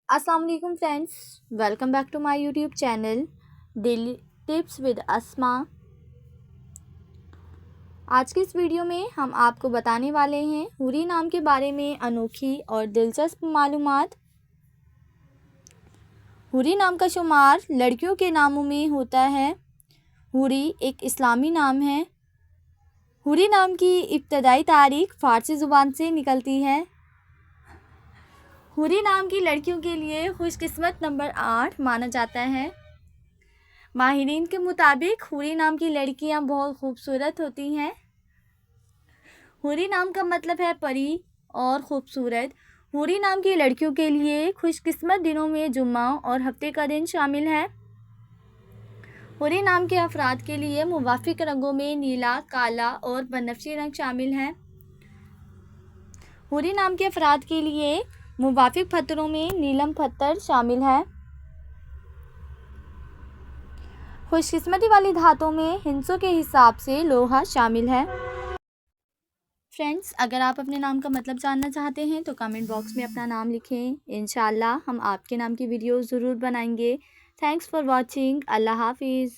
अस्सलाम वालेकुम friends, welcome back to my YouTube channel daily tips with Asma. आज की इस वीडियो में हम आपको बताने वाले हैं हुरी नाम के बारे में अनोखी और दिलचस्प मालूमात। हुरी नाम का शुमार लड़कियों के नामों में होता है। हुरी एक इस्लामी नाम है। हुरी नाम की इब्तदाई तारीख फ़ारसी ज़ुबान से निकलती है। हुरी नाम की लड़कियों के लिए खुशकिस्मत नंबर 8 माना जाता है। माहिरीन के मुताबिक हुरी नाम की लड़कियां बहुत खूबसूरत होती हैं। हुरी नाम का मतलब है परी और ख़ूबसूरत। हुरी नाम की लड़कियों के लिए खुशकिस्मत दिनों में जुम्मा और हफ्ते का दिन शामिल है। हुरी नाम के अफराद के लिए मुवाफिक रंगों में नीला, काला और बनफशी रंग शामिल हैं। हुरी नाम के अफराद के लिए मुवाफिक पत्थरों में नीलम पत्थर शामिल है। खुशकिस्मती वाली धातों में हिंसों के हिसाब से लोहा शामिल है। फ्रेंड्स, अगर आप अपने नाम का मतलब जानना चाहते हैं तो कमेंट बॉक्स में अपना नाम लिखें। इंशाल्लाह हम आपके नाम की वीडियो ज़रूर बनाएंगे। Thanks for watching. अल्लाह हाफिज़।